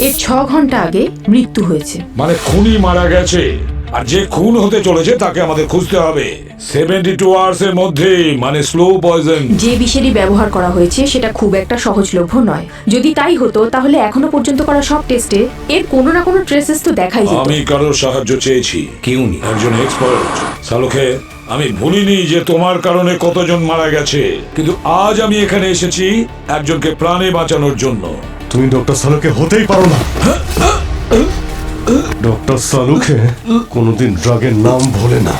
এর 6 ঘন্টা আগে মৃত্যু হয়েছে। মানে খুনি মারা গেছে, আর যে খুন হতে চলেছে তাকে আমাদের খুঁজতে হবে 72 আওয়ার্স এর মধ্যে, মানে স্লো পয়জন। যে বিষেরই ব্যবহার করা হয়েছে সেটা খুব একটা সহজলভ্য নয়। যদি তাই হতো তাহলে এখনো পর্যন্ত করা সব টেস্টে এর কোনো না কোনো ট্রেসেস তো দেখাই যেত। আমি কারোর সাহায্য চেয়েছি। কেউ নেই। একজন এক্সপার্ট। সালুখে, আমি ভুলিনি যে তোমার কারণে কতজন মারা গেছে, কিন্তু আজ আমি এখানে এসেছি একজনকে প্রাণে বাঁচানোর জন্য। তুমি ডক্টর সালুকে হতেই পারো না। ডক্টর সালুকে কোনোদিন ড্রাগের নাম ভোলে না।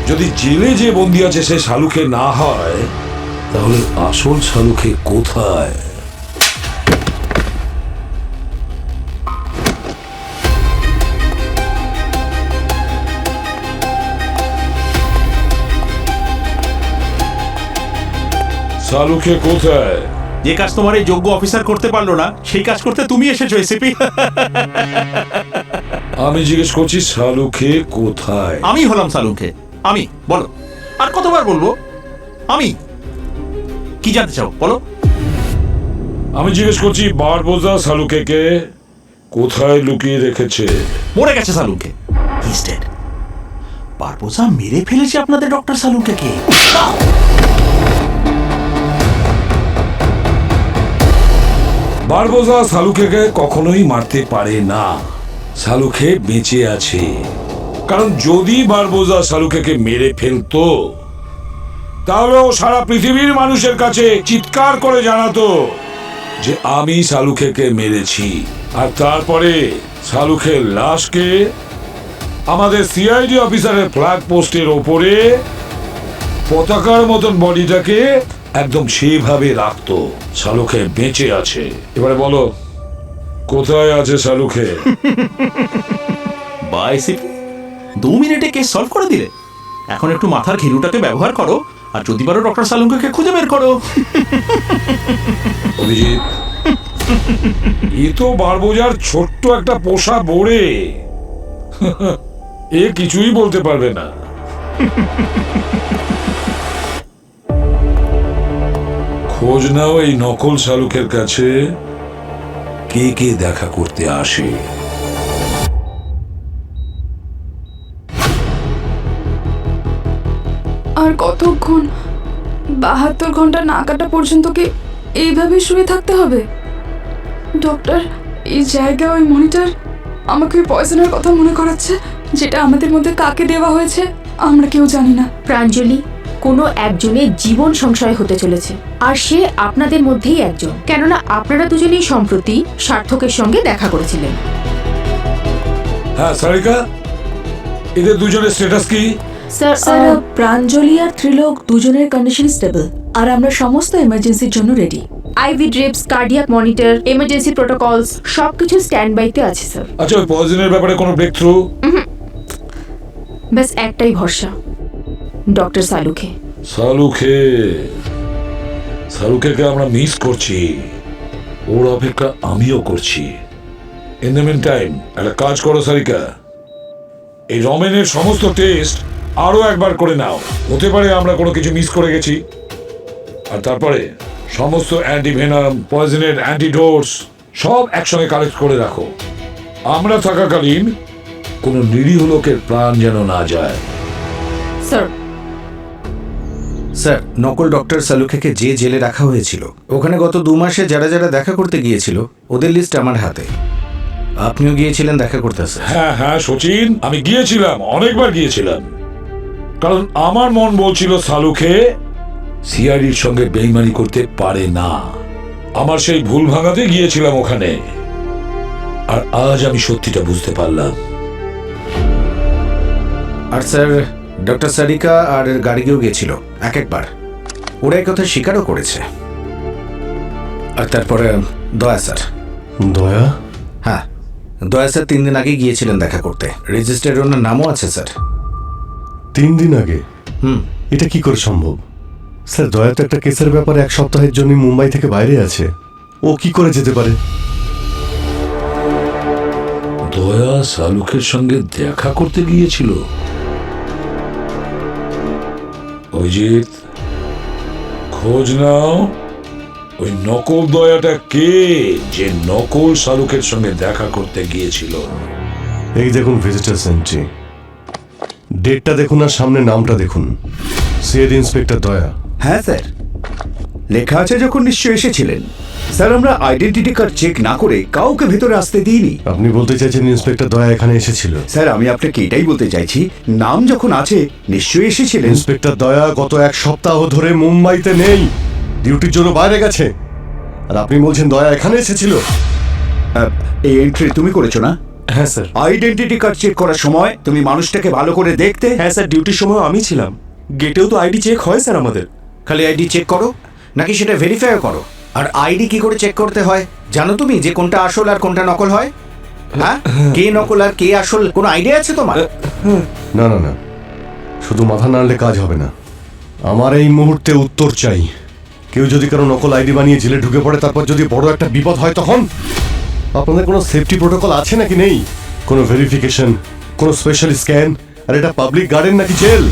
যদি জেলে যে বন্দি আছে সে সালুখে না হয়, তাহলে আসল সালুখে কোথায়? সালুখে কোথায়? যে কাজ তোমার এই যোগ্য অফিসার করতে পারলো না সেই কাজ করতে তুমি এসেছো এসিপি। আমি জিজ্ঞেস করছি সালুখে কোথায়? আমি হলাম সালুখে। আমি, বলো। আর কতবার বলবো? আমি। কি জানতে চাও বলো? আমি জিজ্ঞেস করছি বারবোজা সালুখেকে কোথায় লুকিয়ে রেখেছে? মরে গেছে সালুখে। He is dead. বারবোজা মেরে ফেলেছে আপনাদের ডক্টর সালুখেকে। বারবোজা সালুখেকে কখনোই মারতে পারে না। সালুখে বেঁচে আছে, কারণ যদি বারবোজা সালুখেকে মেরে ফেলতো তাহলে ও সারা পৃথিবীর মানুষের কাছে চিৎকার করে জানাতো যে আমি সালুখেকে মেরেছি। আর তারপরে সালুখের লাশকে আমাদের সিআইডি অফিসারের ফ্ল্যাগ পোস্টের ওপরে পতাকার মতন বডিটাকে একদম সেভাবে রাখতো। সালুখে বেঁচে আছে। এবারে বলো কোথায় আছে সালুখে? বাই এসিপি, 2 মিনিটে কেস সলভ করে দিলে। এখন একটু মাথার ঘিলুটাকে ব্যবহার করো, আর যদি পারো ডক্টর সালুখেকে খুঁজে বের করো। অভিজিৎ, এ তো বারবোজার ছোট্ট একটা পোষা বোড়ে, এ কিছুই বলতে পারবে না। খোঁজ নাও এই নকল শালুকের কাছে কে কে দেখা করতে আসে। আর কতক্ষণ? 72 ঘন্টা না কাটা পর্যন্ত কি এইভাবে শুয়ে থাকতে হবে? ডক্টর, এই জায়গা, ওই মনিটর আমাকে ওই পয়জনের কথা মনে করাচ্ছে, যেটা আমাদের মধ্যে কাকে দেওয়া হয়েছে আমরা কেউ জানি না। প্রাঞ্জলি, কোনো একজনের জীবন সংশয় হতে চলেছে, আর সে আপনাদের মধ্যেই একজন। কেননা আপনারা দুজনেই সম্প্রতি সার্থকের সঙ্গে দেখা করেছিলেন। হ্যাঁ সারিকা, এদের দুজনের স্ট্যাটাস কি? স্যার, প্রাঞ্জলি আর ত্রিলোক দুজনের কন্ডিশন স্টেবল, আর আমরা সমস্ত এমার্জেন্সির জন্য ready. IV drips, cardiac monitor, emergency protocols সবকিছু স্ট্যান্ড বাইতে আছে স্যার। আচ্ছা, ওই পয়জনের ব্যাপারে কোনো ব্রেক থ্রু? ব্যাস একটাই ভরসা, ডক্টর সালুখে। সালুখেকে আমরা মিস করছি, ওর অপেক্ষা আমিও করছি। ইন দ্য মিন টাইম একটা কাজ করো সারিকা, এই রমেনের সমস্ত টেস্ট আরো একবার করে নাও। হতে পারে আমরা কোনো কিছু মিস করে গেছি। আর তারপরে সমস্ত অ্যান্টিভেনাম, পয়জনের অ্যান্টিডোটস সব একসঙ্গে কালেক্ট করে রাখো। আমরা থাকাকালীন কোনো নিরীহ লোকের প্রাণ যেন না যায়। স্যার, স্যার, নকল ডক্টর সালুখেকে যে জেলে রাখা হয়েছিল ওখানে গত 2 মাসে যারা যারা দেখা করতে গিয়েছিল ওদের লিস্ট আমার হাতে। আপনিও গিয়েছিলেন দেখা করতে স্যার? হ্যাঁ হ্যাঁ সচিন, আমি গিয়েছিলাম, অনেকবার গিয়েছিলাম, কারণ আমার মন বলছিল সালুখে সিআইডির সঙ্গে বেইমানি করতে পারে না। আমার সেই ভুল ভাঙাতে গিয়েছিলাম ওখানে, আর আজ আমি সত্যিটা বুঝতে পারলাম। আর স্যার, ডক্টর সারিকা আর গাড়িকেও গিয়েছিল একবার, ওরা এই কথা স্বীকারও করেছে। আর তারপরে দয়া স্যার। দয়া? হ্যাঁ, দয়া স্যার 3 দিন আগে গিয়েছিলেন দেখা করতে। রেজিস্টারে ওনার নামও আছে স্যার। 3 দিন আগে? এটা কি করে সম্ভব? স্যার, দয়া তো একটা কেসের ব্যাপারে 1 সপ্তাহের জন্য মুম্বাই থেকে বাইরে আছে, ও কি করে যেতে পারে? দয়া সালুখের সঙ্গে দেখা করতে গিয়েছিল? অভিজিৎ, খোঁজ নাও ওই নকল দয়াটা কে, যে নকল শালুকের সঙ্গে দেখা করতে গিয়েছিল? এই দেখুন ভিজিটার্স এন্ট্রি, ডেটটা দেখুন আর সামনে নামটা দেখুন, সিআইডি ইন্সপেক্টর দয়া। হ্যাঁ স্যার, লেখা আছে যখন নিশ্চয়ই এসেছিলেন। স্যার, আমরা আইডেন্টিটি কার্ড চেক না করে কাউকে ভেতরে আসতে দিইনি। আপনি বলতে চাইছেন ইন্সপেক্টর দয়া এখানে এসেছিল? স্যার, আমি আপনাকে এটাই বলতে চাইছি, নাম যখন আছে নিশ্চয়ই এসেছিলেন। ইন্সপেক্টর দয়া গত এক সপ্তাহ ধরে মুম্বাইতে নেই, ডিউটির জন্য বাইরে গেছে, আর আপনি বলছেন দয়া এখানে এসেছিল? এই এন্ট্রি তুমি করেছো না? হ্যাঁ স্যার। আইডেন্টিটি কার্ড চেক করার সময় তুমি মানুষটাকে ভালো করে দেখতে। হ্যাঁ স্যার, ডিউটির সময় আমি ছিলাম। গেটেও তো আইডি চেক হয় স্যার আমাদের। খালি আইডি চেক করো নাকি সেটা ভেরিফাইও করো? আর আইডি কি করে চেক করতে হয় জানো তুমি, যে কোনটা আসল আর কোনটা নকল হয়? হ্যাঁ, কে নকল আর কে আসল কোনো আইডিয়া আছে তোমার? না না না, শুধু মাথা নাড়লে কাজ হবে না, আমার এই মুহূর্তে উত্তর চাই। কেউ যদি কারো নকল আইডি বানিয়ে জেলে ঢুকে পড়ে, তারপর যদি বড় একটা বিপদ হয়, তখন আপনাদের কোনো সেফটি প্রোটোকল আছে নাকি নেই? কোনো ভেরিফিকেশন, কোনো স্পেশাল স্ক্যান? আর এটা পাবলিক গার্ডেন নাকি জেল?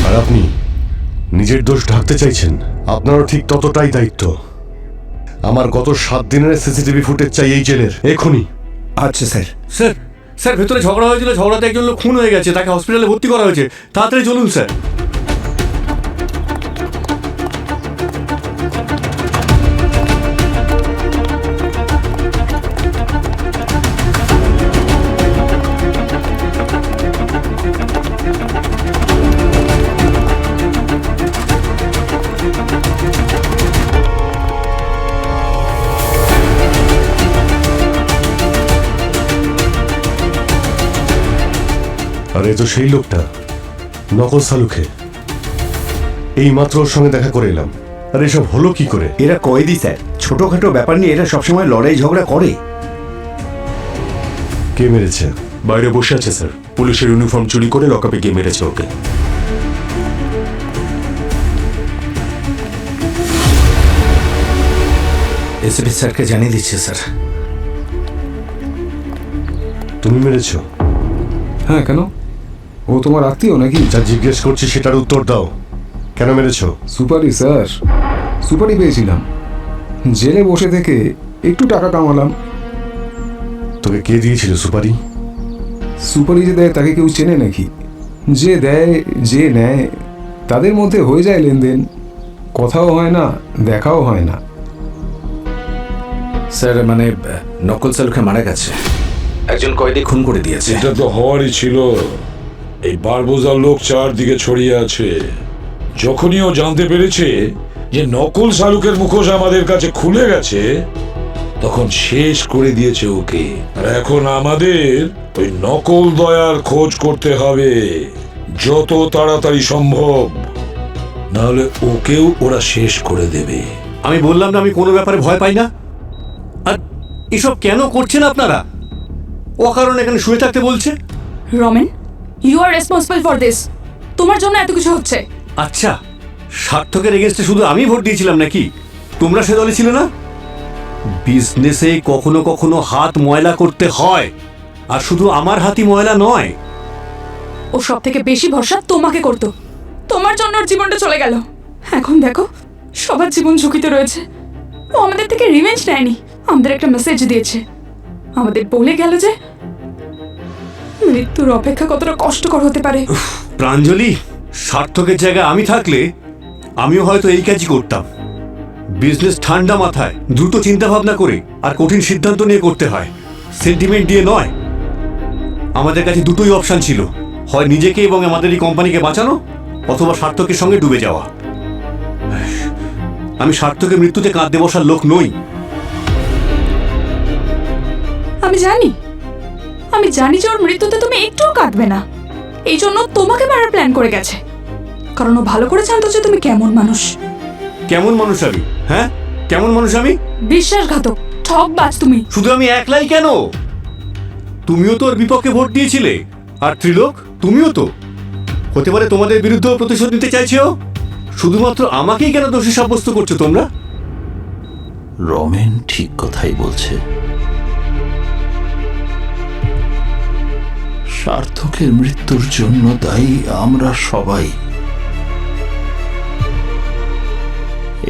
আর আপনি নিজের দোষ ঢাকতে চাইছেন? আপনারও ঠিক ততটাই দায়িত্ব। আমার গত 7 দিনের সিসিটিভি ফুটেজ চাই এই জেলের, এখনই। আচ্ছা স্যার। স্যার, স্যার ভেতরে ঝগড়া হয়েছিল, ঝগড়াতে একজন লোক খুন হয়ে গেছে, তাকে হসপিটালে ভর্তি করা হয়েছে। তাড়াতাড়ি চলুন স্যার। আর এ তো সেই লোকটা, নকল শালুকে। এই মাত্র ওর সঙ্গে দেখা করে এলাম। আর এসব হলো কি করে? এরা কয়েদি স্যার, ছোটখাটো ব্যাপার নিয়ে এরা সবসময় লড়াই ঝগড়া করে। কে মেরেছে? বাইরে বসে আছে স্যার, পুলিশের ইউনিফর্ম চুরি করে লকআপে গিয়ে মেরেছে ওকে। এসপি স্যারকে জানিয়ে দিচ্ছি স্যার। তুমি মেরেছো? হ্যাঁ, কেন? ও তোমার আত্মীয় নাকি? যা জিজ্ঞেস করছি সেটার উত্তর দাও। কেন মেরেছো? সুপারি স্যার, সুপারি পেয়েছিলাম, জেলে বসে থেকে একটু টাকা কামালাম। তোকে কে দিয়েছিল সুপারি? সুপারি যে দেয় তাকে কেউ চেনে নাকি? যে দেয় যে নেয় তাদের মধ্যে হয়ে যায় লেনদেন, কথাও হয় না, দেখাও হয় না। স্যার, মানে নকল শালুকে মারা গেছে, একজন কয়েদি খুন করে দিয়েছে। এটা তো হওয়ারই ছিল। এই বারবোজার লোক চারদিকে ছড়িয়ে আছে। যখনই ও জানতে পেরেছে যে নকল শালুকের মুখোশ আমাদের কাছে খুলে গেছে, তখন শেষ করে দিয়েছে ওকে। আর এখন আমাদের ওই নকল দয়ার খোঁজ করতে হবে যত তাড়াতাড়ি সম্ভব, নাহলে ওকেও ওরা শেষ করে দেবে। আমি বললাম না আমি কোনো ব্যাপারে ভয় পাই না। আর এসব কেন করছেন আপনারা? অকারণে এখানে শুয়ে থাকতে বলছে। Ramen, you are responsible for this. তোমার জন্য এত কিছু হচ্ছে। আচ্ছা, সার্থকের এগেনস্টে শুধু আমি ভোট দিয়েছিলাম নাকি? তোমরা সে দলে ছিল না? বিজনেসে কখনো কখনো হাত ময়লা করতে হয়, আর শুধু আমার হাতই ময়লা নয়। ও সব থেকে বেশি ভরসা তোমাকে করতো। তোমার জন্য ওর জীবনটা চলে গেল। এখন দেখো, সবার জীবন ঝুঁকিতে রয়েছে। ও আমাদের থেকে রিভেঞ্জ নেয়নি, আমাদের একটা মেসেজ দিয়েছে। আমাদের বলে গেল যে মৃত্যুর অপেক্ষা কতটা কষ্টকর হতে পারে। প্রাঞ্জলি, সার্থকের জায়গায় আমি থাকলে আমিও হয়তো এই কাজই করতাম। বিজনেস ঠান্ডা মাথায়, দ্রুত চিন্তা ভাবনা করে আর কঠিন সিদ্ধান্ত নিয়ে করতে হয়, সেন্টিমেন্ট দিয়ে নয়। আমাদের কাছে দুটোই অপশন ছিল, হয় নিজেকে এবং আমাদের এই কোম্পানিকে বাঁচানো, অথবা সার্থকের সঙ্গে ডুবে যাওয়া। আমি সার্থকের মৃত্যুতে কাঁদতে বসার লোক নই। আমি জানি যে ওর মৃত্যুতে তুমি একটুও কাঁদবে না, এই জন্য তোমাকে মারার প্ল্যান করে গেছে, কারণ ও ভালো করে জানতো যে তুমি কেমন মানুষ। কেমন মানুষ আমি? হ্যাঁ, কেমন মানুষ আমি? বিশ্বাসঘাতক, ঠকবাজ তুমি। শুধু আমি একলাই কেন, তুমিও তো ওর বিপক্ষে ভোট দিয়েছিলে। আর ত্রিলোক, তুমিও তো। হতে পারে তোমাদের বিরুদ্ধেও প্রতিশোধ নিতে চাইছো। শুধুমাত্র আমাকেই কেন দোষী সাব্যস্ত করছো তোমরা? রমেন ঠিক কথাই বলছে। সার্থকের মৃত্যুর জন্য দায়ী আমরা সবাই,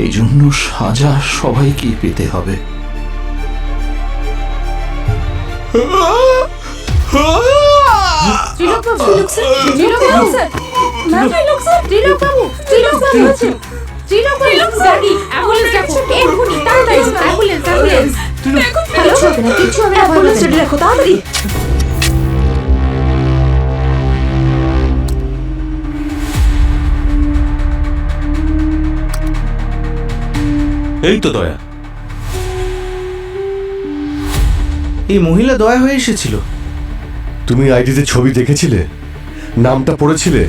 এই জন্য সাজা সবাইকেই পেতে হবে। এই তো দয়া, এই মহিলা দয়া হয়ে এসেছিল। তুমি আইডিতে ছবি দেখেছিলে, নামটা পড়েছিলে?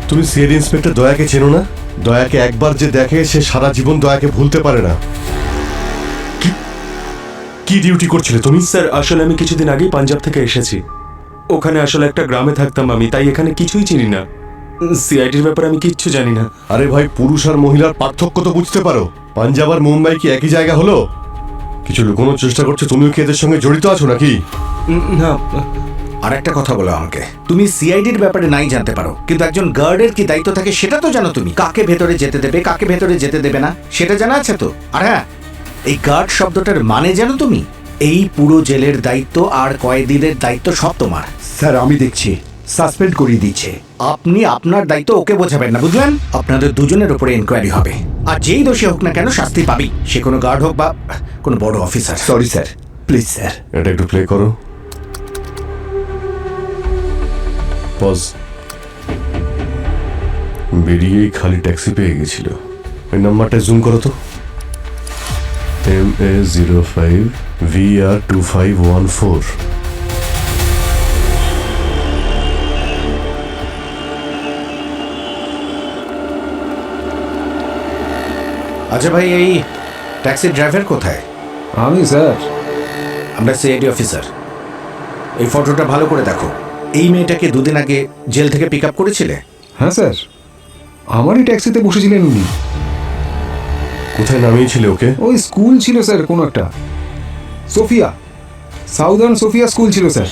তুমি সিআইডি ইন্সপেক্টর দয়াকে চেনো না? দয়াকে একবার যে দেখে সে সারা জীবন দয়াকে ভুলতে পারে না। কি ডিউটি করছিলে তুমি? স্যার আসলে আমি কিছুদিন আগেই পাঞ্জাব থেকে এসেছি। ওখানে আসলে একটা গ্রামে থাকতাম আমি, তাই এখানে কিছুই চিনি না। সিআইডির ব্যাপারে আমি কিচ্ছু জানি না। আরে ভাই, পুরুষ আর মহিলার পার্থক্য তো বুঝতে পারো। পাঞ্জাব আর মুম্বাই কি একই জায়গা হলো? কিছু লুকোনোর চেষ্টা করছো, তুমিও কি এদের সঙ্গে জড়িত আছো নাকি? না। আর একটা কথা বলো আমাকে, তুমি সিআইডির ব্যাপারে নাই জানতে পারো, কিন্তু একজন গার্ডের কি দায়িত্ব থাকে সেটা তো জানো তুমি। কাকে ভেতরে যেতে দেবে, কাকে ভেতরে যেতে দেবে না, সেটা জানা আছে তো। আর হ্যাঁ, এই গার্ড শব্দটার মানে জানো তুমি? এই পুরো জেলের দায়িত্ব আর কয়েদিদের দায়িত্ব সব তোমার। স্যার আমি দেখছি সাসপেন্ড করিয়ে দিচ্ছে। আপনি আপনার দায়িত্ব ওকে বোঝাবেন না, বুঝলেন? আপনাদের দুজনের উপরে ইনকোয়ারি হবে, আর যেই দোষী হোক না কেন শাস্তি পাবি, সে কোনো গার্ড হোক বা কোনো বড় officer. Sorry sir, please sir. এটা একটু প্লে করো। পজ। বেরিয়েই খালি ট্যাক্সি পেয়ে গেছিল। ওই নাম্বারটা জুম করো তো। MA05 VR2514। আচ্ছা ভাই, এই ট্যাক্সির ড্রাইভার কোথায়? আমি স্যার। আমরা সিআইডি অফিসার। এই ফটোটা ভালো করে দেখো। এই মেয়েটাকে দুদিন আগে জেল থেকে পিক আপ করেছিলে? হ্যাঁ স্যার, আমারই ট্যাক্সিতে বসেছিলেন উনি। কোথায় নামিয়েছিলে ওকে? ওই স্কুল ছিল স্যার, কোনো একটা সোফিয়া, সাউদার্ন সোফিয়া স্কুল ছিল স্যার।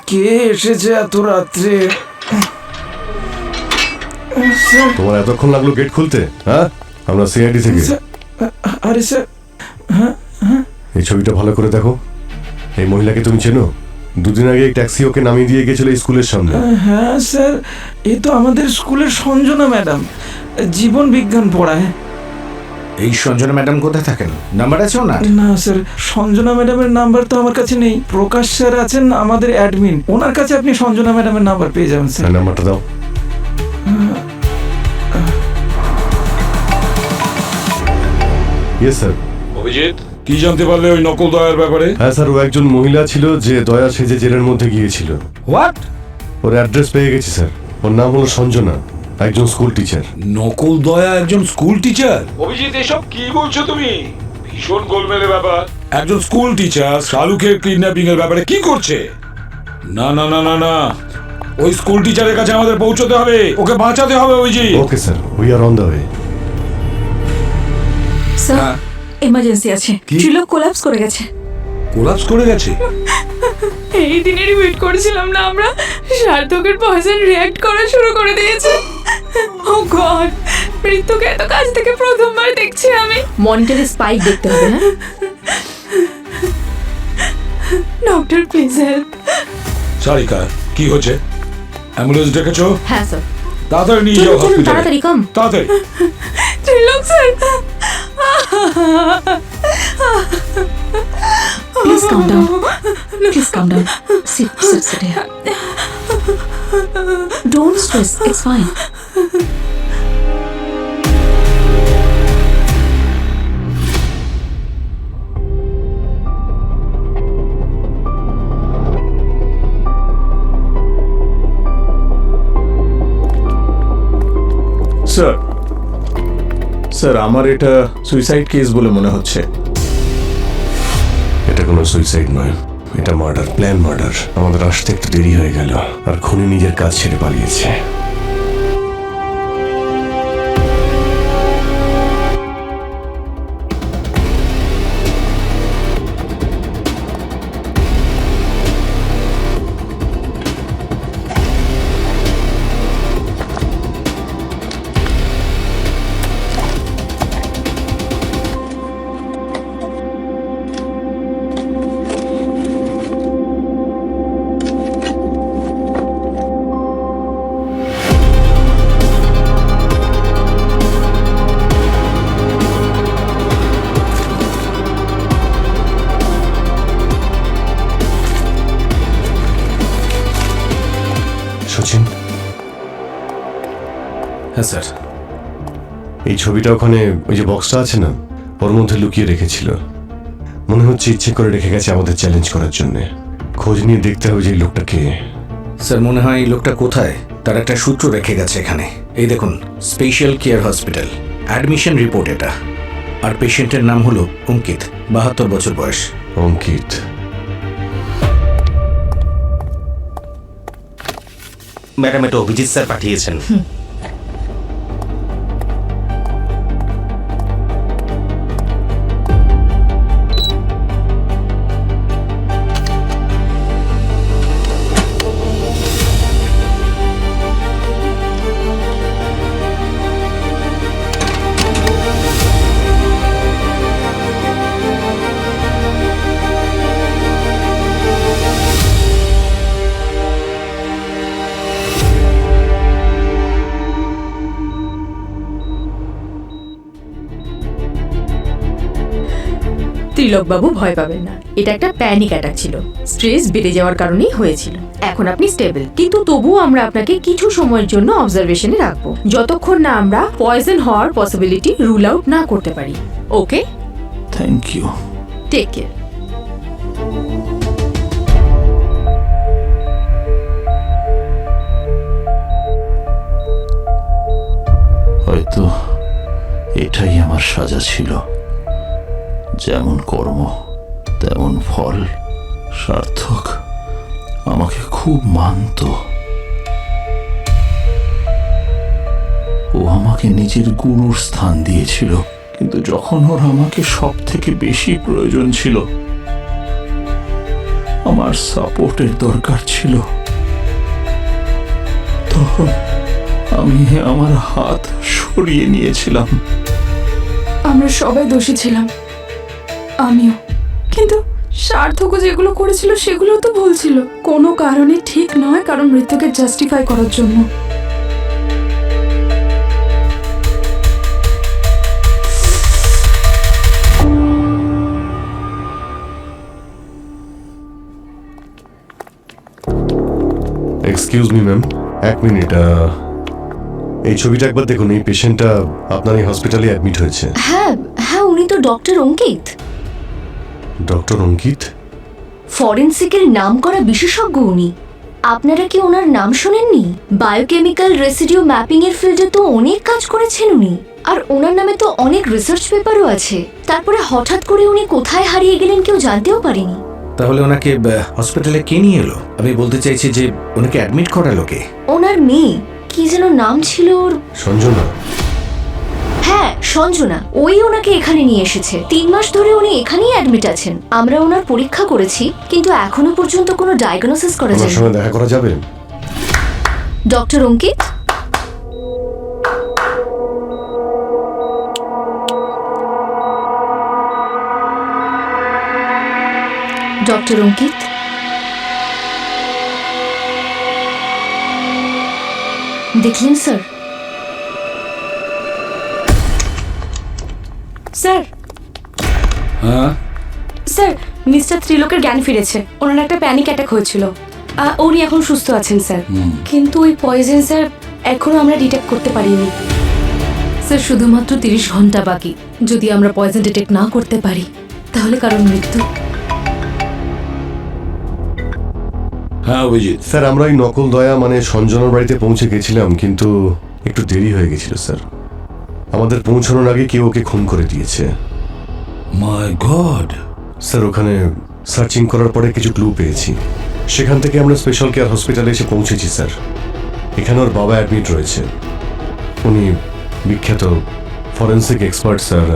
কে এসেছে এত রাত্রে? তোমার এতক্ষণ লাগলো গেট খুলতে? হ্যাঁ, আমরা সিআইডি থেকে। আরে স্যার, এই ছবিটা ভালো করে দেখো। এই মহিলাকে তুমি চেনো? দুদিন আগে এই ট্যাক্সি ওকে নামিয়ে দিয়ে গেছিল এই স্কুলের সামনে। হ্যাঁ স্যার, এ তো আমাদের স্কুলের সঞ্জনা ম্যাডাম, জীবন বিজ্ঞান পড়ায়। এই সঞ্জনা ম্যাডাম কোথায় থাকেন? নাম্বার আছে ওনার? না স্যার, সঞ্জনা ম্যাডামের নাম্বার তো আমার কাছে নেই। প্রকাশ স্যার আছেন আমাদের অ্যাডমিন, ওনার কাছে আপনি সঞ্জনা ম্যাডামের নাম্বার পেয়ে যাবেন স্যার। নাম্বারটা দাও। Yes sir. অভিজিৎ, কি জানতে পারলে ওই নকল দয়ার ব্যাপারে? হ্যাঁ স্যার, ও একজন মহিলা ছিল যে দয়া সেজে জেলের মধ্যে গিয়েছিল। হোয়াট? ওর অ্যাড্রেস পেয়ে গেছি স্যার। ওর নাম হলো সঞ্জনা, একজন স্কুল টিচার। নকল দয়া একজন স্কুল টিচার? অভিজিৎ, এসব কি বলছো তুমি? ভীষণ গোলমেলে ব্যাপার। একজন স্কুল টিচার শালুকের কিডন্যাপিং এর ব্যাপারে কি করছে? না না না না না, ওই স্কুল টিচারের কাছে আমাদের পৌঁছতে হবে, ওকে বাঁচাতে হবে। Abhijit. Okay sir, we are on the way. Sir, emergency আছে। ত্রিলোক কোলাপস করে গেছে। কোলাপস করে গেছে? এই দিনেরই ওয়েট করেছিলাম না আমরা। সার্থকের পয়জন রিঅ্যাক্ট করা শুরু করে দিয়েছে। ও গড, মৃত্যুকে এত কাছ থেকে প্রথমবার দেখছি আমি। মনিটরে স্পাইক দেখতে হবে। হ্যাঁ ডক্টর প্লিজ হেল্প। সারিকা, কি হচ্ছে? অ্যাম্বুলেন্স ডেকেছো? হ্যাঁ স্যার। তাড়াতাড়ি নিয়ে যাও হসপিটালে। তাড়াতাড়ি কাম। তাড়াতাড়ি। ত্রিলোক sir. Please calm down. Please calm down. Sit here. Don't stress. It's fine. Sir আমার এটা সুইসাইড কেস বলে মনে হচ্ছে। এটা কোনো সুইসাইড নয়, এটা মার্ডার, প্ল্যান মার্ডার। আমাদের আসতে একটু দেরি হয়ে গেল, আর খুনি নিজের কাজ ছেড়ে পালিয়েছে। সচিন, হ্যাঁ স্যার। এই ছবিটা ওখানে ওই যে বক্সটা আছে না, ওর মধ্যে লুকিয়ে রেখেছিল। মনে হচ্ছে ইচ্ছে করে রেখে গেছে আমাদের চ্যালেঞ্জ করার জন্য। খোঁজ নিয়ে দেখতে হবে যে এই লোকটা কে। স্যার মনে হয় এই লোকটা কোথায় তার একটা সূত্র রেখে গেছে এখানে। এই দেখুন, special care hospital, admission report এটা। আর পেশেন্টের নাম হলো অঙ্কিত, 72 বছর বয়স। অঙ্কিত? ম্যাডাম, এটা অভিজিৎ স্যার পাঠিয়েছেন। ত্রিলোকবাবু ভয় পাবেন না, এটা একটা প্যানিক অ্যাটাক ছিল, স্ট্রেস বেড়ে যাওয়ার কারণেই হয়েছিল। এখন আপনি স্টেবল, কিন্তু তবুও আমরা আপনাকে কিছু সময়ের জন্য অবজারভেশনে রাখবো, যতক্ষণ না আমরা পয়জন হওয়ার পসিবিলিটি রুল আউট না করতে পারি। Okay, thank you. Take care. হয়তো এটাই আমার সাজা ছিল। যেমন কর্ম তেমন ফল। সার্থক আমাকে খুব মানত। ও আমাকে নিজের গুরুর স্থান দিয়েছিল, কিন্তু যখন ওর আমাকে সব থেকে বেশি প্রয়োজন ছিল, আমার সাপোর্টের দরকার ছিল, তখন আমি আমার হাত সরিয়ে নিয়েছিলাম। আমরা সবাই দোষী ছিলাম, আমিও। কিন্তু সার্থকও যেগুলো করেছিল সেগুলো তো ভুল ছিল। কোনো কারণে ঠিক নয়, কারণ মৃত্যুকে জাস্টিফাই করার জন্য। এক্সকিউজ মি ম্যাম, এক মিনিট। এই ছবিটা একবার দেখুন। এই পেশেন্টটা আপনার এই হসপিটালে অ্যাডমিট হয়েছে। হ্যাঁ হ্যাঁ, উনি তো ডক্টর অঙ্কিত। ডক্টর অঙ্কিত? ফরেনসিকের নাম করা বিশেষজ্ঞ উনি। আপনারা কি ওনার নাম শোনেননি? বায়োকেমিক্যাল রেসিডিউ ম্যাপিং এর ফিল্ডে তো অনেক কাজ করেছেন উনি, আর ওনার নামে তো অনেক রিসার্চ পেপারও আছে। তারপরে হঠাৎ করে উনি কোথায় হারিয়ে গেলেন কেউ জানতেও পারেনি। তাহলে ওনাকে হসপিটালে কে নিয়ে এলো? আমি বলতে চাইছি যে ওনাকে অ্যাডমিট করালো কে? ওনার মেয়ে, কি যেন নাম ছিল ওর। সঞ্জনা? হ্যাঁ সঞ্জনা, ওই ওনাকে এখানে নিয়ে এসেছে। 3 মাস ধরে উনি এখানেই অ্যাডমিট আছেন। আমরা ওনার পরীক্ষা করেছি, কিন্তু এখনো পর্যন্ত কোনো ডায়াগনোসিস করা ওনার যায়নি। সঙ্গে দেখা করা যাবে? ডক্টর অঙ্কিত? ডক্টর অঙ্কিত? দেখলেন স্যার? স্যার, হ্যাঁ স্যার মিস্টার ত্রিলোকের জ্ঞান ফিরেছে। ওনার একটা প্যানিক অ্যাটাক হয়েছিল। উনি এখন সুস্থ আছেন স্যার, কিন্তু ওই পয়জন স্যার এখনো আমরা ডিটেক্ট করতে পারিনি। স্যার শুধুমাত্র 30 ঘন্টা বাকি। যদি আমরা পয়জন ডিটেক্ট না করতে পারি তাহলে কারণ মৃত্যু। হ্যাঁ অভিজিৎ, স্যার আমরা ওই নকল দয়া মানে সঞ্জনার বাড়িতে পৌঁছে গেছিলাম, কিন্তু একটু দেরি হয়ে গেছিল স্যার। আমাদের পৌঁছানোর আগে কেউ ওকে খুন করে দিয়েছে। মাই গড। স্যার ওখানে সার্চিং করার পরে কিছু ক্লু পেয়েছি। সেখান থেকে আমরা স্পেশাল কেয়ার হসপিটালে এসে পৌঁছেছি স্যার। এখানে ওর বাবা অ্যাডমিট রয়েছে। উনি বিখ্যাত ফরেন্সিক এক্সপার্ট স্যার,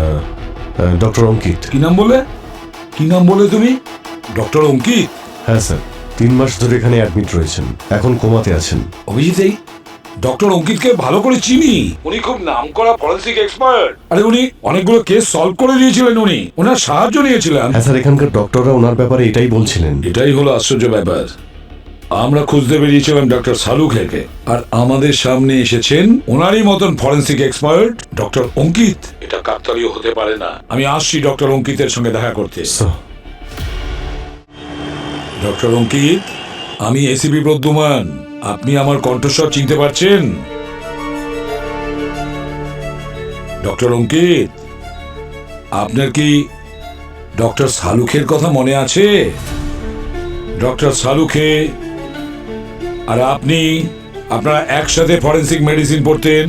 ডক্টর অঙ্কিত। কি নাম বলে তুমি? ডক্টর অঙ্কিত? হ্যাঁ স্যার, 3 মাস ধরে এখানে অ্যাডমিট রয়েছেন, এখন কোমাতে আছেন। অভিজিৎ, এই ডক্টর অঙ্কিতকে ভালো করে চিনি। উনি খুব নামকরা ফরেন্সিক এক্সপার্ট। আরে উনি অনেকগুলো কেস সলভ করে দিয়েছিলেন। উনি ওনার সাহায্য নিয়েছিলেন। হ্যাঁ স্যার, এখানকার ডক্টররা ওনার ব্যাপারে এটাই বলছিলেন। এটাই হলো আশ্চর্য ব্যাপার। আমরা খুঁজতে বেরিয়েছিলাম ডক্টর সালুখেকে, আর আমাদের সামনে এসেছেন ওনারই মতন ফরেন্সিক এক্সপার্ট ডক্টর অঙ্কিত। এটা কাকতালীয় হতে পারে না। আমি আসছি ডক্টর অঙ্কিতের সঙ্গে দেখা করতে। ডক্টর অঙ্কিত, আমি এসিপি প্রদ্যুমান। আপনি আমার কণ্ঠস্বর চিনতে পারছেন? ডক্টর অঙ্কিত, আপনার কি ডক্টর সালুখের কথা মনে আছে? ডক্টর সালুখে আর আপনি, আপনারা একসাথে ফরেন্সিক মেডিসিন পড়তেন।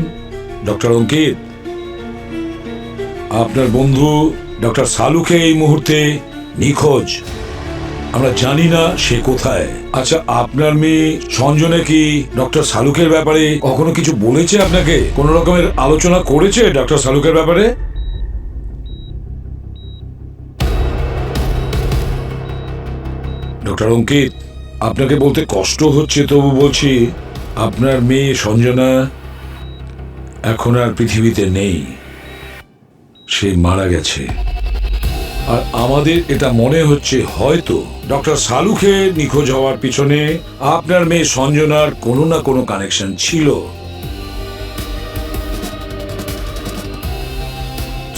ডক্টর অঙ্কিত, আপনার বন্ধু ডক্টর সালুখে এই মুহূর্তে নিখোঁজ। আমরা জানি না সে কোথায়। আচ্ছা, আপনার মেয়ে সঞ্জনা কি ডক্টর সালুখের ব্যাপারে কখনো কিছু বলেছে আপনাকে? কোন রকমের আলোচনা করেছে ডক্টর সালুখের ব্যাপারে? ডক্টর অঙ্কিত, আপনাকে বলতে কষ্ট হচ্ছে, তবু বলছি, আপনার মেয়ে সঞ্জনা এখন আর পৃথিবীতে নেই। সে মারা গেছে। আর আমাদের এটা মনে হচ্ছে হয়তো ডক্টর সালুখে নিখোঁজ হওয়ার পিছনে আপনার মেয়ে সঞ্জনার কোনো না কোনো কানেকশন ছিল।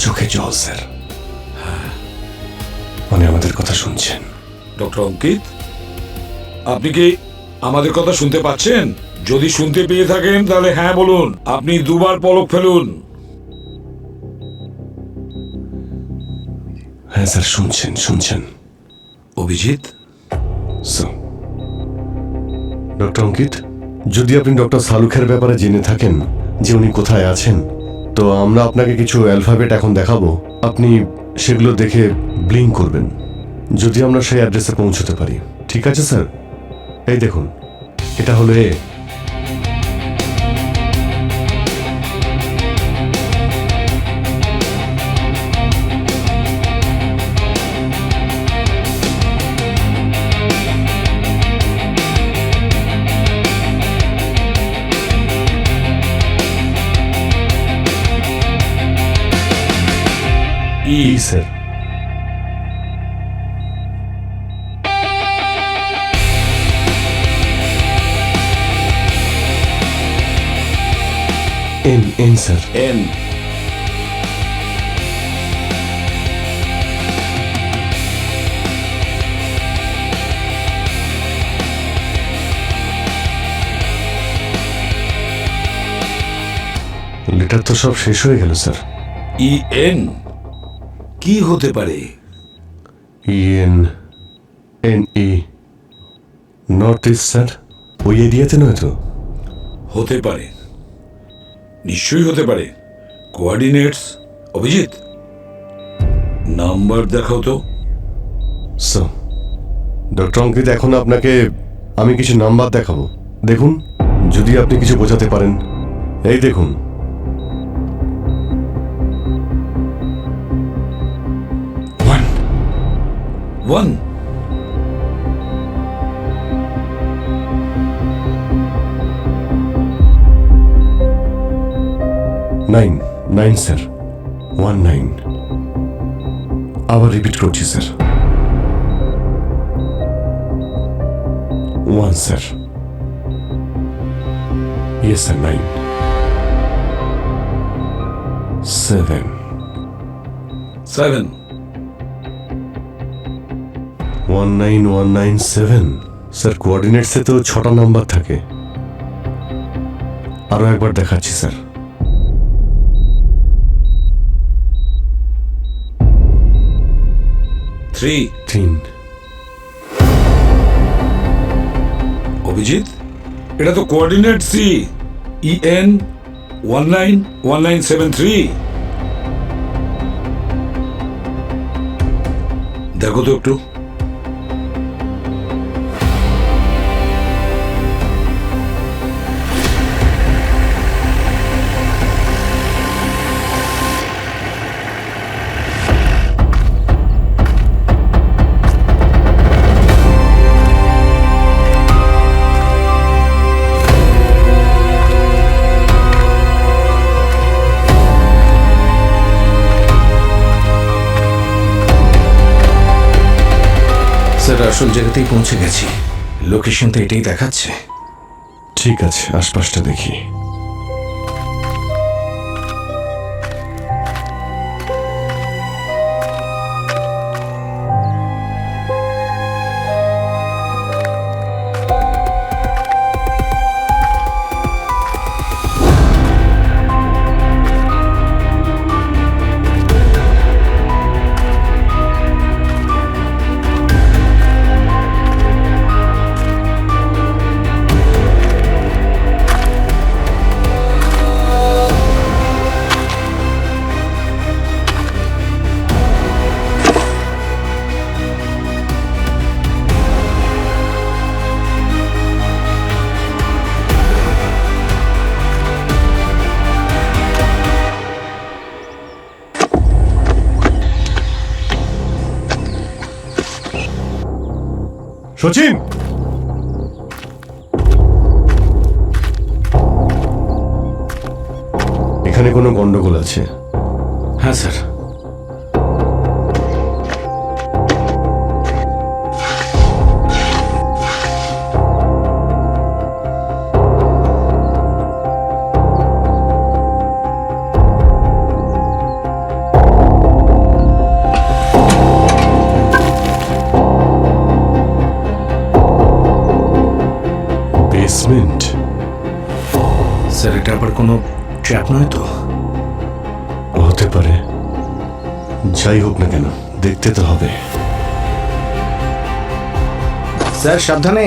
চোখে জল স্যার। হ্যাঁ, মানে আমাদের কথা শুনছেন? ডক্টর অঙ্কিত, আপনি কি আমাদের কথা শুনতে পাচ্ছেন? যদি শুনতে পেয়ে থাকেন তাহলে হ্যাঁ বলুন। আপনি 2 বার পলক ফেলুন। হ্যাঁ স্যার, শুনছেন। অভিজিৎ, ডক্টর অঙ্কিত, যদি আপনি ডক্টর সালুখের ব্যাপারে জেনে থাকেন যে উনি কোথায় আছেন, তো আমরা আপনাকে কিছু অ্যালফাবেট এখন দেখাবো। আপনি সেগুলো দেখে ব্লিঙ্ক করবেন যদি আমরা সেই অ্যাড্রেসে পৌঁছতে পারি। ঠিক আছে স্যার? এই দেখুন, এটা হলো A. E sir. N sir. N. Letter তো সব শেষ হয়ে গেল স্যার। ই এন কি হতে পারে? ENNE north east sir. ওই এরিয়াতে নয় তো? হতে পারে, নিশ্চয়ই হতে পারে। কোঅর্ডিনেটস। অভিজিৎ, নাম্বার দেখাও তো। স্যার, ডক্টর অঙ্কিত, এখন আপনাকে আমি কিছু নাম্বার দেখাবো। দেখুন, যদি আপনি কিছু বোঝাতে পারেন। এই দেখুন, 1 9 স্যার। 19 আবার রিপিট করছি sir. 1 sir. Yes sir. 9 7 7 19197 sir, কোঅর্ডিনেটসে তো 6টা নাম্বার থাকে। আরো একবার দেখাচ্ছি স্যার। থ্রি। অভিজিৎ, এটা তো কোঅর্ডিনেট সি, EN 191973। দেখো তো একটু। স্যার, আসল জায়গাতেই পৌঁছে গেছি। লোকেশন তো এটাই দেখাচ্ছে। ঠিক আছে, আশপাশটা দেখি। সচিন, এখানে কোনো গন্ডগোল আছে? হ্যাঁ স্যার। বেসমেন্ট? স্যার, এটা আবার কোনো ট্র্যাপ নয় তো? হতে পারে। যাই হোক না কেন, দেখতে তো হবে। স্যার, সাবধানে।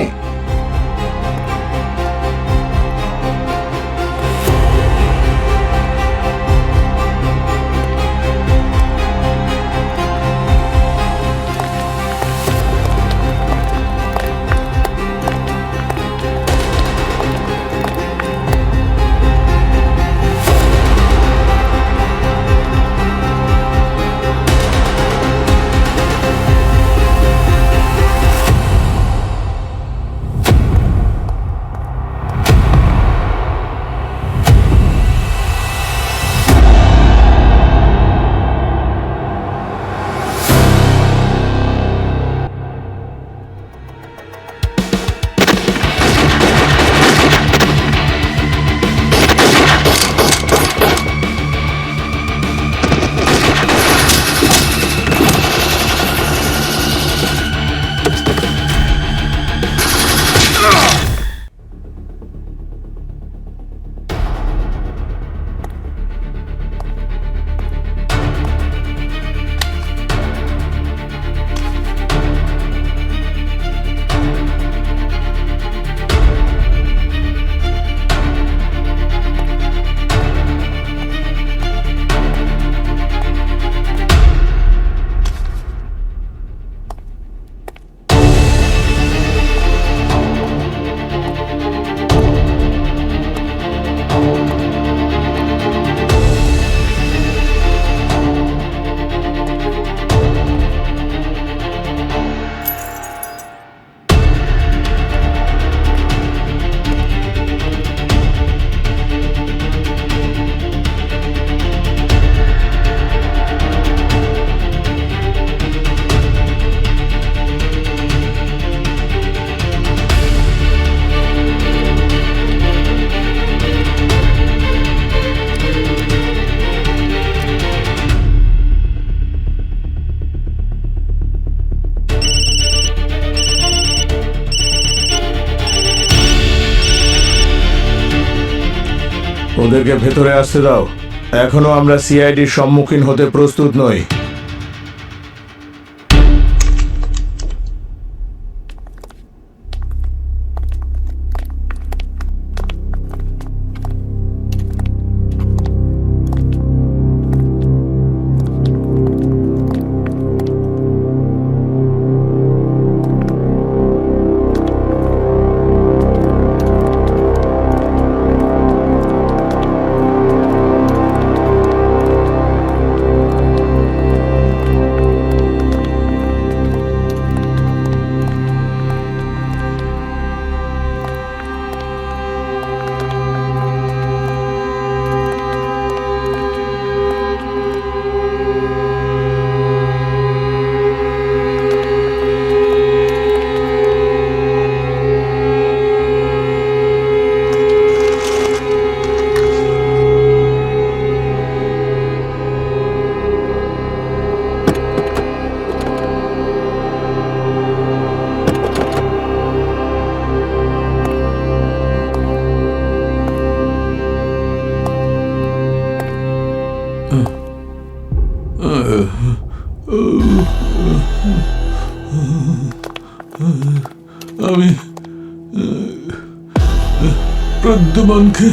ওদেরকে ভেতরে আসতে দাও। এখনো আমরা সিআইডির সম্মুখীন হতে প্রস্তুত নই। আমি প্রদ্যুমনকে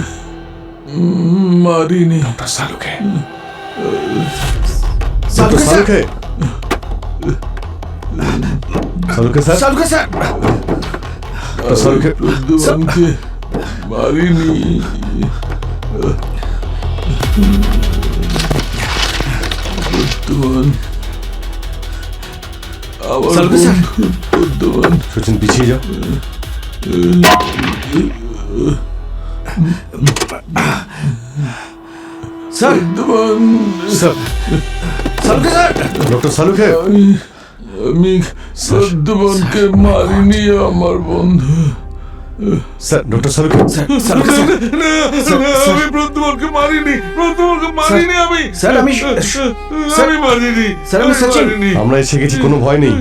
মারিনি। সালুকে সালুকে সালুকে স্যার সালুকে স্যার সালুকে প্রদ্যুমনকে মারিনি। প্রদ্যুমন আমার সালুকে স্যার। বন্ধু প্রদ্যুমন। সচিন পিছিয়ে যাও। Sir Pradyuman sir সালুকে sir doctor সালুকে আমি প্রদ্যুমনকে মারিনি, আমার বন্ধু। স্যার ডক্টর সালুকে সালুকে স্যার আমি প্রদ্যুমনকে মারিনি, প্রদ্যুমনকে মারিনি আমি। স্যার, আমি আমি মারিনি, স্যার, আমি সচিন। মারিনি। আমরা এসে গেছি, কোনো ভয় নেই।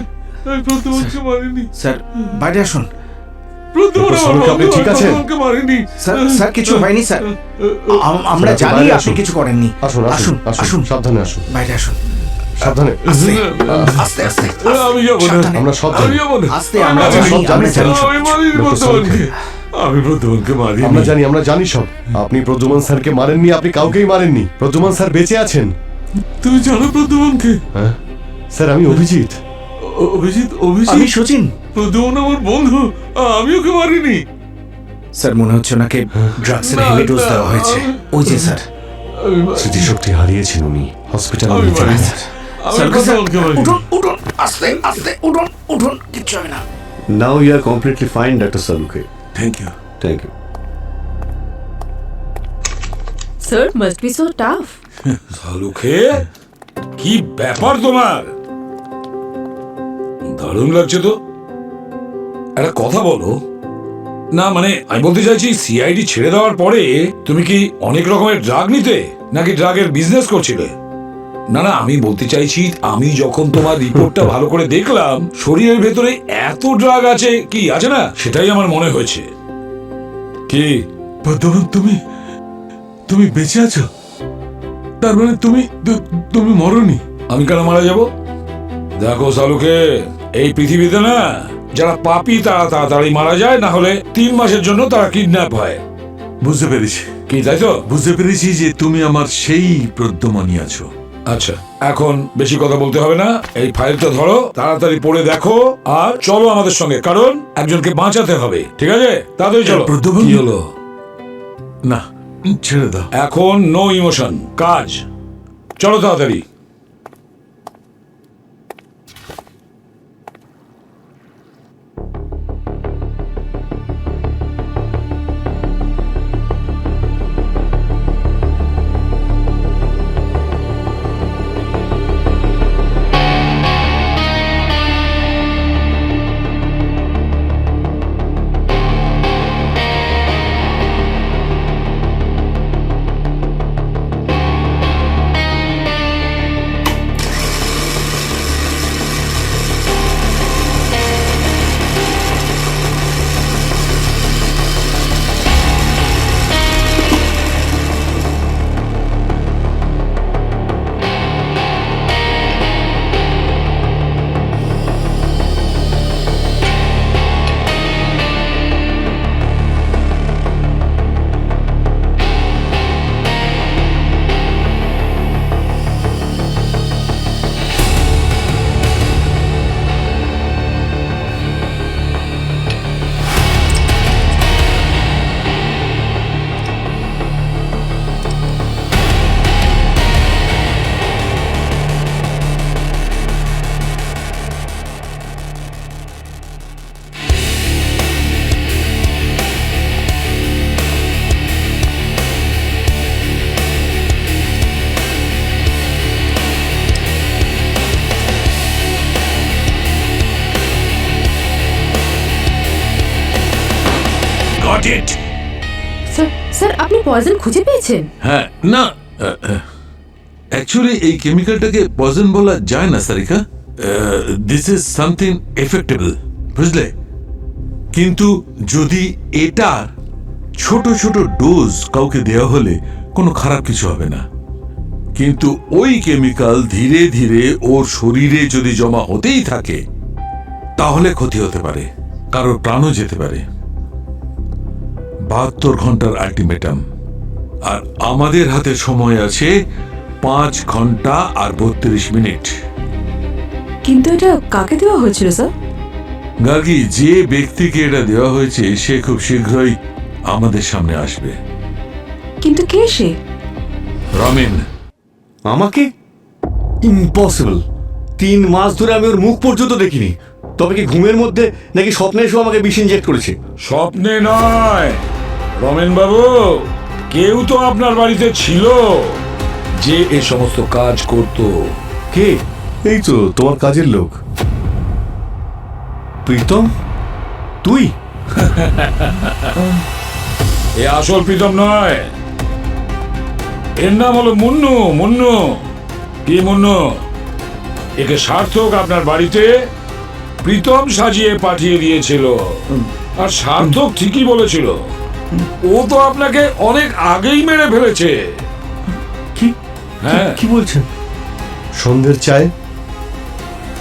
আমি প্রদ্যুমনকে মারিনি। স্যার বাইরে আসুন। প্রদ্যুমন ডক্টর আমার সালুকে, আপনি বন্ধু, ঠিক আমি আছেন? প্রদ্যুমনকে মারিনি। স্যার স্যার কিছু হয়নি স্যার। আমরা স্যার, আপনি জানি বাইরে আপনি আসুন। কিছু করেননি। আসুন আসুন আসুন সাবধানে আসুন, বাইরে আসুন। সাবধানে। আস্তে আস্তে আমি যাবো না, সাবধানে। আমরা সব আমি যাবো না। আস্তে, আমরা আমি জানি, সব আমরা জানি সব আমি মারিনি ডক্টর প্রদ্যুমনকে। আমি প্রদ্যুমনকে মারিনি। আমরা জানি সব। আপনি প্রদ্যুমন স্যারকে মারেননি, আপনি কাউকেই মারেননি। প্রদ্যুমন স্যার বেঁচে আছেন। তুমি জানো প্রদ্যুমনকে? হ্যাঁ স্যার, আমি অভিজিৎ। অভিজিৎ? আমি অভিজিৎ? সচিন। প্রদ্যুমন আমার বন্ধু, আমি ওকে মারিনি। স্যার মনে হচ্ছে ওনাকে ড্রাগসের হেভি ডোজ দেওয়া হয়েছে। ওই যে স্যার আমি মারিনি। স্মৃতিশক্তি হারিয়েছেন উনি, হসপিটালে আমি নিতে মারিনি। স্যার। আমি প্রদ্যুমনকে মারিনি। উঠুন উঠুন আস্তে আস্তে উঠুন উঠুন, কিচ্ছু হবে না। Now you are completely fine, doctor Saluke. Thank you. Thank you. Sir must be so tough. Saluke, কি ব্যাপার তোমার? দারুণ লাগছে তো। একটা কথা বলো না, মানে আমি বলতে চাইছি সিআইডি ছেড়ে দেওয়ার পরে তুমি কি অনেক রকমের ড্রাগ নিতে, নাকি ড্রাগের বিজনেস করছিলে? না না, আমি বলতে চাইছি আমি যখন তোমার রিপোর্টটা ভালো করে দেখলাম, শরীরের ভেতরে এত ড্রাগ আছে, কি আছে না, সেটাই আমার মনে হয়েছে। কি প্রদ্যুমন, তুমি বেঁচে আছো? তার মানে তুমি মরনি? আমি কেন মারা যাব? দেখো সালুকে, এই পৃথিবীতে না যারা পাপী তারা তাড়াতাড়ি মারা যায়, না হলে 3 মাসের জন্য তারা কিডন্যাপ হয়। বুঝতে পেরেছি। কি তাই তো? বুঝতে পেরেছি যে তুমি আমার সেই প্রদ্যুমনই আছো। আচ্ছা, এখন বেশি কথা বলতে হবে না, এই ফাইলটা ধরো, তাড়াতাড়ি পড়ে দেখো আর চলো আমাদের সঙ্গে, কারণ একজনকে বাঁচাতে হবে। ঠিক আছে, তাড়াতাড়ি চলো। প্রদ্যুমন? কি হলো? না, ছেড়ে দাও। এখন নো ইমোশন, কাজ। চলো তাড়াতাড়ি। ইডিয়েট! স্যার স্যার আপনি পয়জন খুঁজে পেয়েছেন? হ্যাঁ, না অ্যাকচুয়ালি এই কেমিক্যালটাকে পয়জন বলা যায় না সারিকা। দিস ইজ সামথিং এফেক্টেবল, বুঝলে? কিন্তু যদি এটার ছোট ছোট ডোজ কাউকে দেওয়া হলে কোনো খারাপ কিছু হবে না, কিন্তু ওই কেমিক্যাল ধীরে ধীরে ওর শরীরে যদি জমা হতেই থাকে তাহলে ক্ষতি হতে পারে, কারোর প্রাণও যেতে পারে। 72 ঘন্টার আলটিমেটাম, আর আমাদের হাতে সময় আছে 5 ঘন্টা আর 32 মিনিট। কিন্তু এটা কাকে দেওয়া হয়েছিল স্যার? গার্গী, যে ব্যক্তিকে এটা দেওয়া হয়েছে সে খুব শীঘ্রই আমাদের সামনে আসবে। কিন্তু কে সে? রমেন। আমাকে? ইম্পসিবল। 3 মাস ধরে আমি ওর মুখ পর্যন্ত দেখিনি। তবে কি ঘুমের মধ্যে নাকি স্বপ্নে এসে আমাকে বিষ ইনজেক্ট করেছে? স্বপ্নে নয় রমেন বাবু, কেউ তো আপনার বাড়িতে ছিল যে এ সমস্ত কাজ করত। কে? এই তো তোমার কাজের লোক প্রীতম। তুই? এ আসল প্রীতম নয়, এর নাম হলো মুন্নু। মুন্নু কি মুন্নু? একে সার্থক আপনার বাড়িতে প্রীতম সাজিয়ে পাঠিয়ে দিয়েছিল। আর সার্থক ঠিকই বলেছিল, ও তো আপনাকে অনেক আগেই মেরে ফেলেছে। কি? হ্যাঁ, কি বলছেন? সন্ধ্যের চায়,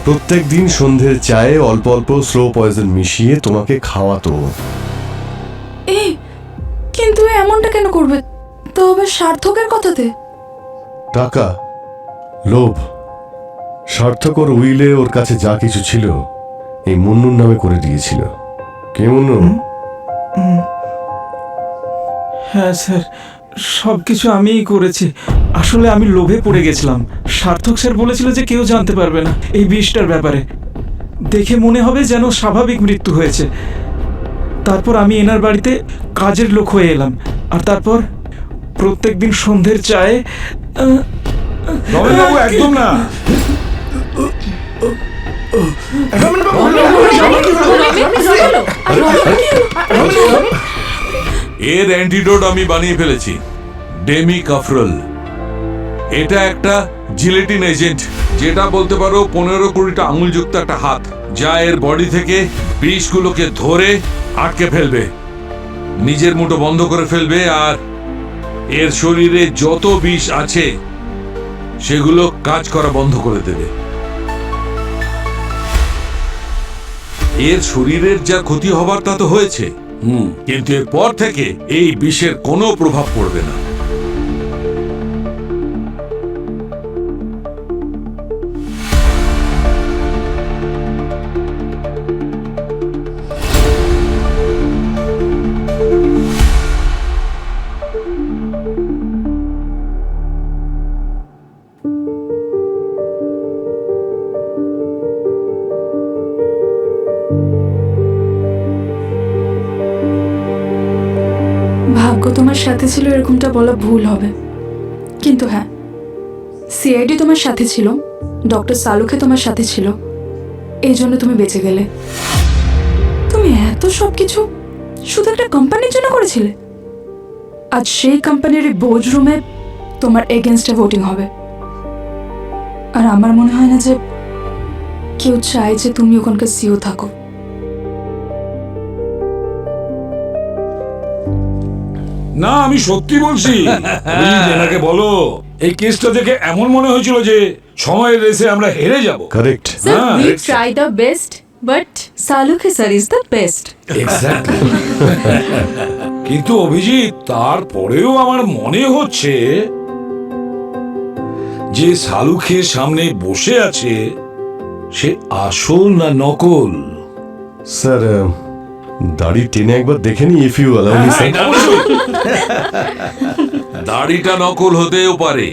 প্রত্যেক দিন সন্ধ্যের চায়ে অল্প অল্প স্লো পয়জন মিশিয়ে তোমাকে খাওয়াতো। এই কিন্তু এমনটা কেন করবে? তবে সার্থকের কথাতে টাকা, লোভ। সার্থক ওর উইলে ওর কাছে যা কিছু ছিল এই মুন্নুর নামে করে দিয়েছিল। কে মুন্নু? হ্যাঁ স্যার, সব কিছু আমিই করেছি। আসলে আমি লোভে পড়ে গেছিলাম। সার্থক স্যার বলেছিল যে কেউ জানতে পারবে না এই বিষটার ব্যাপারে। দেখে মনে হবে যেন স্বাভাবিক মৃত্যু হয়েছে। তারপর আমি এনার বাড়িতে কাজের লোক হয়ে এলাম। আর তারপর প্রত্যেকদিন সন্ধ্যের চায়ে রমেনবাবু একদম না। এর অ্যান্টিডোট আমি বানিয়ে ফেলেছি, ডেমিকাফ্রল। এটা একটা জিলেটিন এজেন্ট, যেটা বলতে পারো 15-20টা আঙুলযুক্ত একটা হাত, যা এর বডি থেকে বিষগুলোকে ধরে আটকে ফেলবে, নিজের মুঠো বন্ধ করে ফেলবে, আর এর শরীরে যত বিষ আছে সেগুলো কাজ করা বন্ধ করে দেবে। এর শরীরের যা ক্ষতি হবার তা তো হয়েছে, কিন্তু এরপর থেকে এই বিষের কোনো প্রভাব পড়বে না। ভাগ্য তোমার সাথে ছিল এরকমটা বলা ভুল হবে। কিন্তু হ্যাঁ, সিআইডি তোমার সাথে ছিল, ডক্টর সালুখে তোমার সাথে ছিল, এই জন্য তুমি বেঁচে গেলে। তুমি এত সব কিছু শুধু একটা কোম্পানির জন্য করেছিলে। আজ সেই কোম্পানির বোর্ড রুমে তোমার এগেনস্টে ভোটিং হবে। আর আমার মনে হয় না যে কেউ চায় যে তুমি ওখানকার সিও থাকো। না, আমি সত্যি বলছি। এনাকে বলো, এই কেসটা দেখে এমন মনে হয়েছিল যে সময়ের রেসে আমরা হেরে যাব। Correct. Sir, we try the best, but Saluke sir is the best. Exactly. কিন্তু অভিজিৎ, তারপরেও আমার মনে হচ্ছে যে সালুখের সামনে বসে আছে সে আসল না নকল। স্যার, দাড়ি টেনে একবার দেখে নি, if you allow me sir. দাড়িটা নকল হতেও পারে,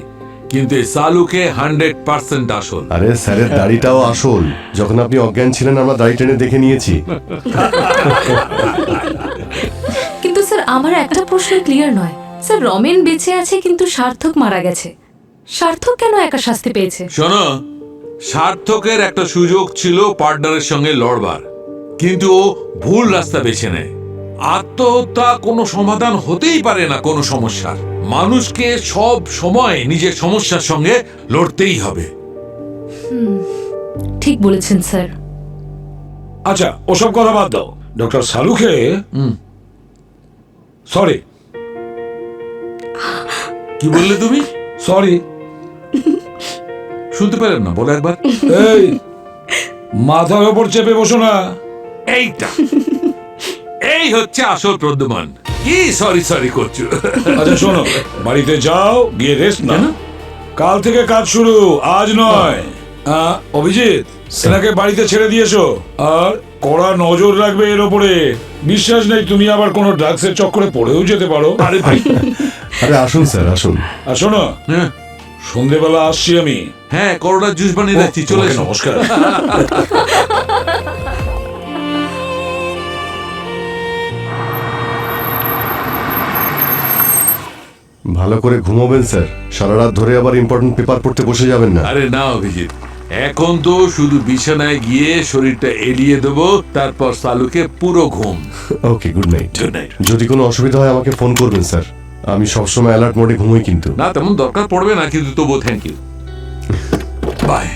কিন্তু এই সালুকে 100% আসল। আরে স্যারের দাড়িটাও আসল। যখন আপনি অজ্ঞান ছিলেন আমরা দাড়ি টেনে দেখে নিয়েছি। কিন্তু স্যার আমার একটা প্রশ্ন ক্লিয়ার নয়। স্যার রমেন বেঁচে আছে কিন্তু সার্থক মারা গেছে। সার্থক কেন একা শাস্তি পেয়েছে? শোনো, সার্থকের একটা সুযোগ ছিল পার্টনারের সঙ্গে লড়বার, কিন্তু ও ভুল রাস্তা বেছে নেয়। আত্মহত্যা কোনো সমাধান হতেই পারে না কোনো সমস্যার। মানুষকে সব সময় নিজের সমস্যার সঙ্গে লড়তেই হবে। ঠিক বলেছেন স্যার। আচ্ছা, ওসব কথা বাদ দাও। Doctor Saluke sorry. কি বললে তুমি? সরি শুনতে পেলেন না, বলো একবার। এই মাথার ওপর চেপে বসো না। এইটা এই হচ্ছে আসল প্রদ্যুমান। কি সরি সরি করছো? আচ্ছা শোনো, বাড়িতে যাও, গিয়ে রেস্ট না। কাল থেকে কাজ শুরু, আজ নয়। অভিজিৎ, সেনাকে বাড়িতে ছেড়ে দিয়েছো, আর কড়া নজর রাখবে এর ওপরে। বিশ্বাস নেই তুমি আবার কোনো ড্রাগসের চক্করে পড়েও যেতে পারো। আরে ভাই, আরে আসুন স্যার, আসুন। আর শোনো, সন্ধেবেলা আসছি আমি। হ্যাঁ, করোনার জুস বানিয়ে রাখছি, চলে এসো। নমস্কার। ভালো করে ঘুমোবেন স্যার, সারা রাত ধরে আবার ইম্পর্টেন্ট পেপার পড়তে বসে যাবেন না। আরে না অভিজিৎ, এখন তো শুধু বিছানায় গিয়ে শরীরটা এলিয়ে দেবো, তারপর সালুকে পুরো ঘুম। ওকে, গুড নাইট। Good night. যদি কোনো অসুবিধা হয় আমাকে ফোন করবেন স্যার, আমি সবসময় অ্যালার্ট মোডে ঘুমোই কিন্তু। না, তেমন দরকার পড়বে না, কিন্তু তবুও থ্যাংক ইউ। বাই।